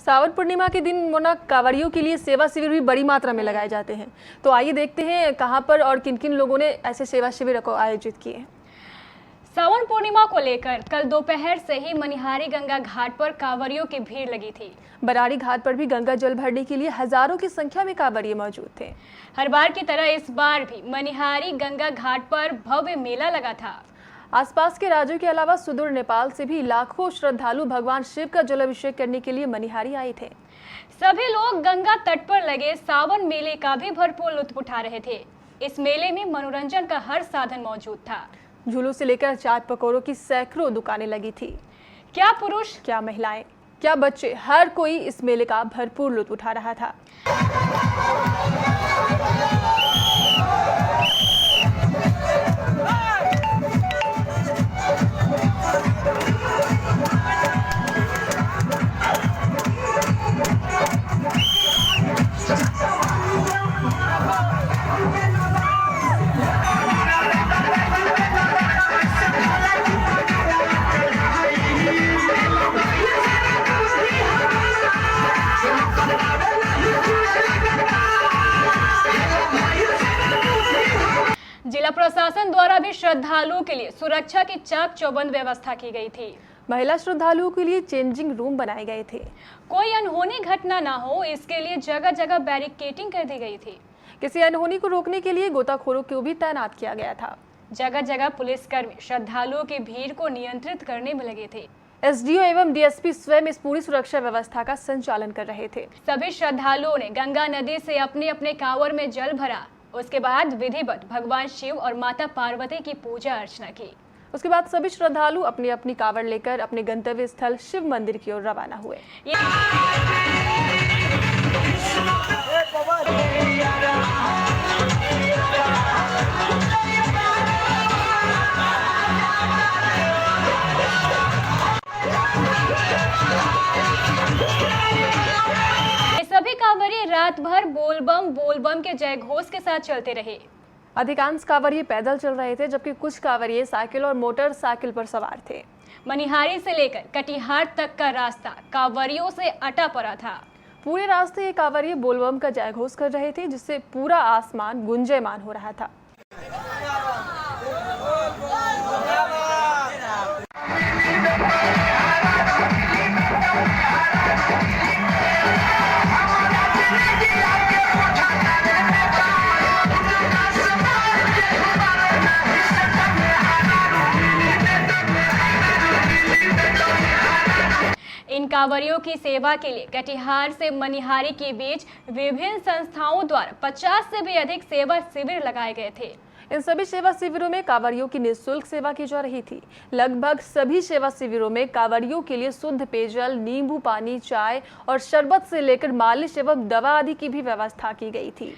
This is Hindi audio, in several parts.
सावन पूर्णिमा के दिन मोना कांवड़ियों के लिए सेवा शिविर भी बड़ी मात्रा में लगाए जाते हैं। तो आइए देखते हैं कहां पर और किन किन लोगों ने ऐसे सेवा शिविर को आयोजित किए। सावन पूर्णिमा को लेकर कल दोपहर से ही मनिहारी गंगा घाट पर कांवड़ियों की भीड़ लगी थी। बरारी घाट पर भी गंगा जल भरने के लिए हजारों की संख्या में कांवड़िए मौजूद थे। हर बार की तरह इस बार भी मनिहारी गंगा घाट पर भव्य मेला लगा था। आसपास के राज्यों के अलावा सुदूर नेपाल से भी लाखों श्रद्धालु भगवान शिव का जलाभिषेक करने के लिए मनिहारी आए थे। सभी लोग गंगा तट पर लगे सावन मेले का भी भरपूर लुत्फ उठा रहे थे। इस मेले में मनोरंजन का हर साधन मौजूद था। झूलों से लेकर चाट पकौड़ों की सैकड़ों दुकानें लगी थी। क्या पुरुष, क्या महिलाएं, क्या बच्चे, हर कोई इस मेले का भरपूर लुत्फ उठा रहा था। जिला प्रशासन द्वारा भी श्रद्धालुओं के लिए सुरक्षा की चाक चौबंद व्यवस्था की गई थी। महिला श्रद्धालुओं के लिए चेंजिंग रूम बनाए गए थे। कोई अनहोनी घटना ना हो, इसके लिए जगह जगह बैरिकेडिंग कर दी गई थी। किसी अनहोनी को रोकने के लिए गोताखोरों को भी तैनात किया गया था। जगह जगह पुलिसकर्मी श्रद्धालुओं की भीड़ को नियंत्रित करने में लगे थे। एसडीओ एवं डीएसपी स्वयं इस पूरी सुरक्षा व्यवस्था का संचालन कर रहे थे। सभी श्रद्धालुओं ने गंगा नदी से अपने अपने कांवर में जल भरा। उसके बाद विधिवत भगवान शिव और माता पार्वती की पूजा अर्चना की। उसके बाद सभी श्रद्धालु अपनी अपनी कांवड़ लेकर अपने गंतव्य स्थल शिव मंदिर की ओर रवाना हुए। सभी कांवड़िए रात भर बोलबम के जय घोष के साथ चलते रहे। अधिकांश कांवड़िए पैदल चल रहे थे, जबकि कुछ कांवड़िए साइकिल और मोटरसाइकिल पर सवार थे। मनिहारी से लेकर कटिहार तक का रास्ता कांवड़ियों से अटा पड़ा था। पूरे रास्ते ये कांवड़िए बोलबम का जय घोष कर रहे थे, जिससे पूरा आसमान गुंजयमान हो रहा था। इन कांवड़ियों की सेवा के लिए कटिहार से मनिहारी के बीच विभिन्न संस्थाओं द्वारा 50 से भी अधिक सेवा शिविर लगाए गए थे। इन सभी सेवा शिविरों में कांवड़ियों की निःशुल्क सेवा की जा रही थी। लगभग सभी सेवा शिविरों में कांवड़ियों के लिए शुद्ध पेयजल, नींबू पानी, चाय और शरबत से लेकर मालिश एवं दवा आदि की भी व्यवस्था की गई थी।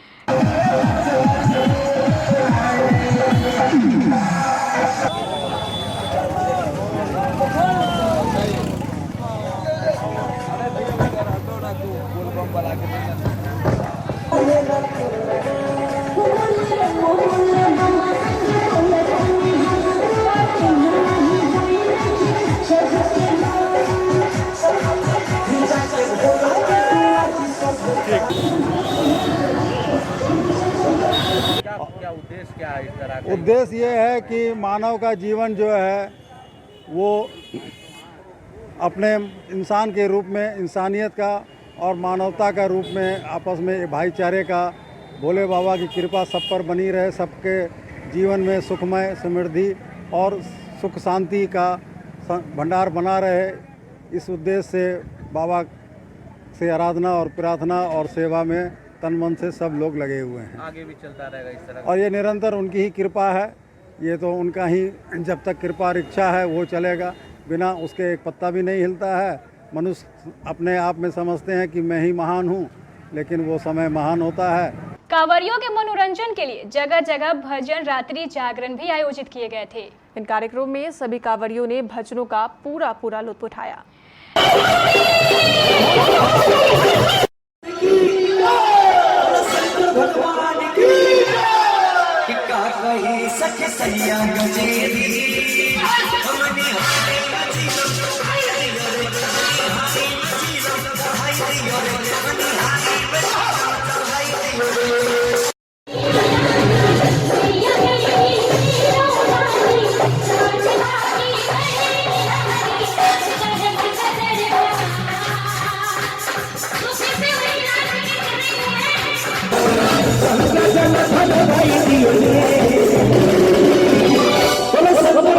उद्देश्य ये है कि मानव का जीवन जो है वो अपने इंसान के रूप में, इंसानियत का और मानवता का रूप में आपस में भाईचारे का, भोले बाबा की कृपा सब पर बनी रहे, सबके जीवन में सुखमय समृद्धि और सुख शांति का भंडार बना रहे। इस उद्देश्य से बाबा से आराधना और प्रार्थना और सेवा में तन मन से सब लोग लगे हुए हैं। आगे भी चलता रहेगा इस तरह, और ये निरंतर उनकी ही कृपा है। ये तो उनका ही, जब तक कृपा और इच्छा है वो चलेगा, बिना उसके एक पत्ता भी नहीं हिलता है। मनुष्य अपने आप में समझते हैं कि मैं ही महान हूँ, लेकिन वो समय महान होता है। कांवड़ियों के मनोरंजन के लिए जगह जगह भजन, रात्रि जागरण भी आयोजित किए गए थे। इन कार्यक्रमों में सभी कांवड़ियों ने भजनों का पूरा लुत्फ उठाया।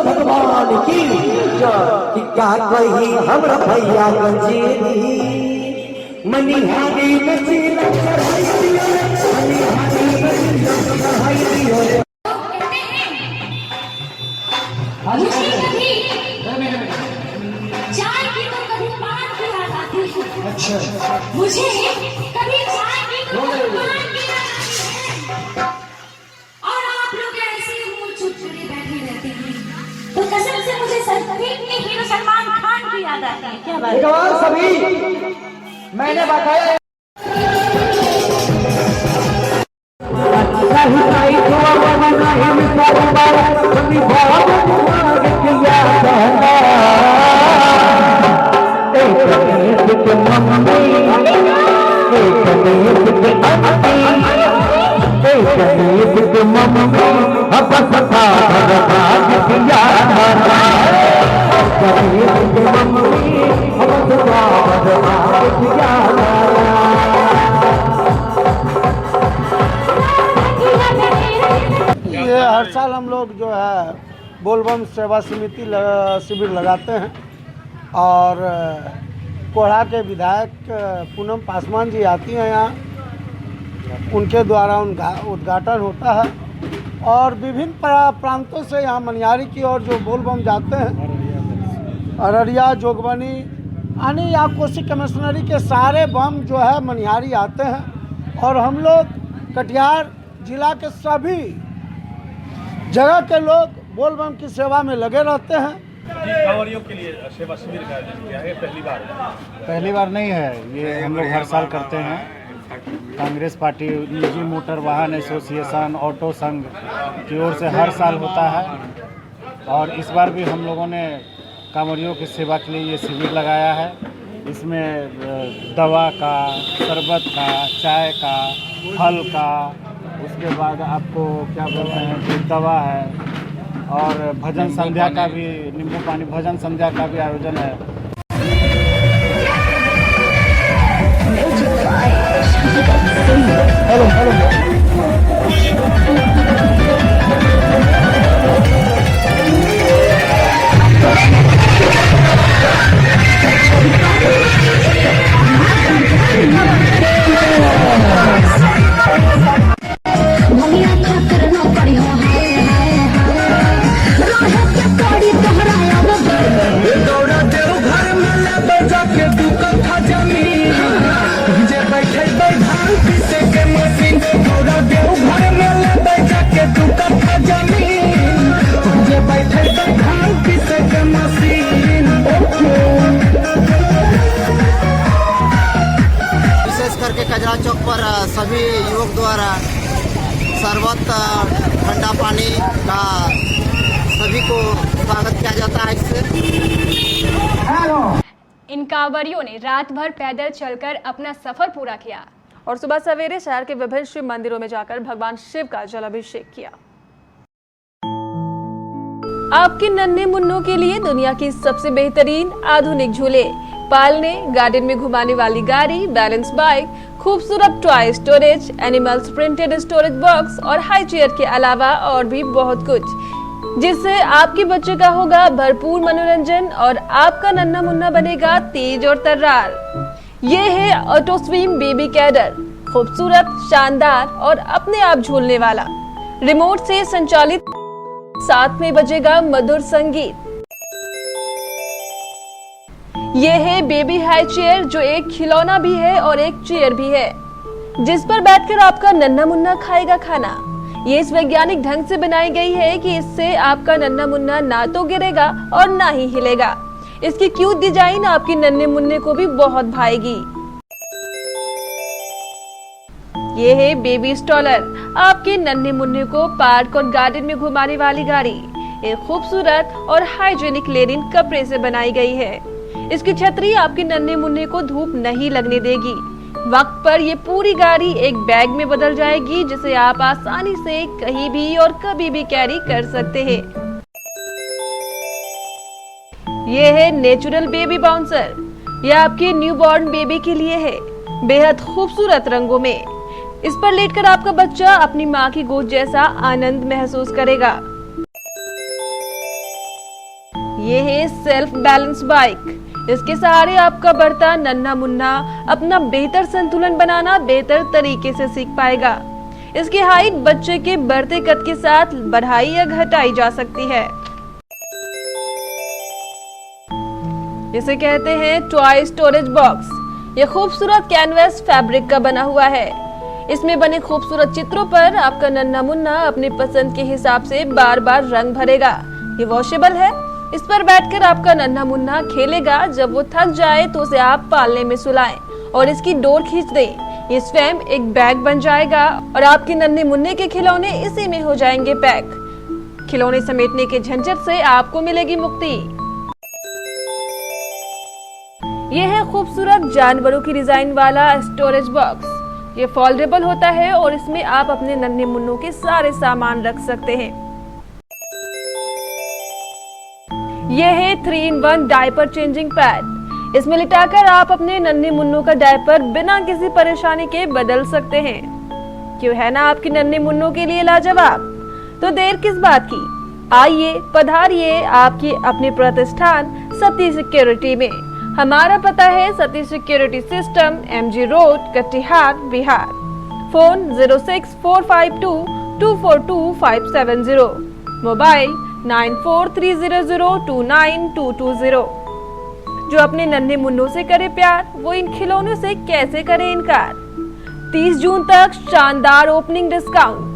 भगवान की कि क्या कही हमरा भैया गंजेरी मनिहारी में चिलम चढ़ाई दियो रे, मनिहारी में चिलम चढ़ाई दियो रे। चाय की तो कभी पान की याद आती है। अच्छा मुझे कभी चाय की तो कभी पान की याद आती है। और आप लोग ऐसे मुंह चुप करे बैठे रहते हैं तो कसम से मुझे फिल्म में हीरो सलमान खान की याद आती है। क्या बात है? सभी मैंने बताया ये हर साल हम लोग जो है बोलबम सेवा समिति शिविर लगाते हैं और कोढ़ा के विधायक पूनम पासवान जी आती हैं यहाँ, उनके द्वारा उद्घाटन होता है और विभिन्न प्रांतों से यहाँ मनिहारी की ओर जो बोलबम जाते हैं, अररिया जोगबनी यानी यहाँ कोसी कमिश्नरी के सारे बम जो है मनिहारी आते हैं और हम लोग कटिहार जिला के सभी जगह के लोग बोलबम की सेवा में लगे रहते हैं। कांवरियों के लिए सेवा शिविर का आयोजन किया है, पहली बार नहीं है, ये हम लोग हर साल करते हैं। कांग्रेस पार्टी, निजी मोटर वाहन एसोसिएशन, ऑटो संघ की ओर से हर साल होता है और इस बार भी हम लोगों ने कांवरियों की सेवा के लिए ये शिविर लगाया है। इसमें दवा का, शरबत का, चाय का, फल का, उसके बाद आपको क्या बोलते हैं कि दवा है और भजन संध्या का भी, नींबू पानी भजन संध्या का भी आयोजन है। विशेष करके कजरा चौक पर सभी युवक द्वारा शरबत, ठंडा पानी का सभी को स्वागत किया जाता है। इससे इन कांवरियों ने रात भर पैदल चलकर अपना सफर पूरा किया और सुबह सवेरे शहर के विभिन्न शिव मंदिरों में जाकर भगवान शिव का जलाभिषेक किया। आपके नन्हे मुन्नों के लिए दुनिया की सबसे बेहतरीन आधुनिक झूले, पालने, गार्डन में घुमाने वाली गाड़ी, बैलेंस बाइक, खूबसूरत toy storage, animals printed storage box और हाई चेयर के अलावा और भी बहुत कुछ, जिससे आपके बच्चे का होगा भरपूर मनोरंजन और आपका नन्हा मुन्ना बनेगा तेज और तर्रार। ये है ऑटो स्विंग बेबी कैडर, खूबसूरत, शानदार और अपने आप झूलने वाला, रिमोट से संचालित, साथ में बजेगा मधुर संगीत। ये है बेबी हाई चेयर जो एक खिलौना भी है और एक चेयर भी है, जिस पर बैठकर आपका नन्हा मुन्ना खाएगा खाना। ये इस वैज्ञानिक ढंग से बनाई गई है कि इससे आपका नन्हा मुन्ना ना तो गिरेगा और ना ही हिलेगा। इसकी क्यूट डिजाइन आपके नन्हे मुन्ने को भी बहुत भाएगी। ये है बेबी स्टॉलर, आपके नन्हे मुन्ने को पार्क और गार्डन में घुमाने वाली गाड़ी। एक खूबसूरत और हाइजीनिक लेनिन कपड़े से बनाई गई है। इसकी छतरी आपके नन्हे मुन्ने को धूप नहीं लगने देगी। वक्त पर ये पूरी गाड़ी एक बैग में बदल जाएगी, जिसे आप आसानी से कहीं भी और कभी भी कैरी कर सकते हैं। ये है नेचुरल बेबी बाउंसर। यह आपके न्यूबॉर्न बेबी के लिए है, बेहद खूबसूरत रंगों में। इस पर लेटकर आपका बच्चा अपनी माँ की गोद जैसा आनंद महसूस करेगा। ये है सेल्फ बैलेंस बाइक। इसके सहारे आपका बढ़ता नन्हा मुन्ना अपना बेहतर संतुलन बनाना बेहतर तरीके से सीख पाएगा। इसकी हाइट बच्चे के बढ़ते कद के साथ बढ़ाई या घटाई जा सकती है। इसे कहते हैं टॉय स्टोरेज बॉक्स। यह खूबसूरत कैनवस फैब्रिक का बना हुआ है। इसमें बने खूबसूरत चित्रों पर आपका नन्हा मुन्ना अपने पसंद के हिसाब से बार बार रंग भरेगा। ये वॉशेबल है। इस पर बैठकर आपका नन्हा मुन्ना खेलेगा। जब वो थक जाए तो उसे आप पालने में सुलाएं और इसकी डोर खींच दें। ये स्वयं एक बैग बन जाएगा और आपके नन्हे मुन्ने के खिलौने इसी में हो जाएंगे पैक। खिलौने समेटने के झंझट से आपको मिलेगी मुक्ति। यह है खूबसूरत जानवरों की डिजाइन वाला स्टोरेज बॉक्स। ये फोल्डेबल होता है और इसमें आप अपने नन्हे मुन्नों के सारे सामान रख सकते हैं। यह है 3-in-1 डायपर चेंजिंग पैड। इसमें लिटाकर आप अपने नन्हे मुन्नों का डायपर बिना किसी परेशानी के बदल सकते हैं। क्यों है ना आपके नन्हे मुन्नों के लिए लाजवाब? तो देर किस बात की, आइए पधारिए आपके अपने प्रतिष्ठान सती सिक्योरिटी में। हमारा पता है Sati security system, MG road, Katihar, Bihar. Phone 06452242570, mobile 9430029220। जो अपने नन्हे मुन्नों से करे प्यार, वो इन खिलौनों से कैसे करे इनकार। 30 जून तक शानदार ओपनिंग डिस्काउंट।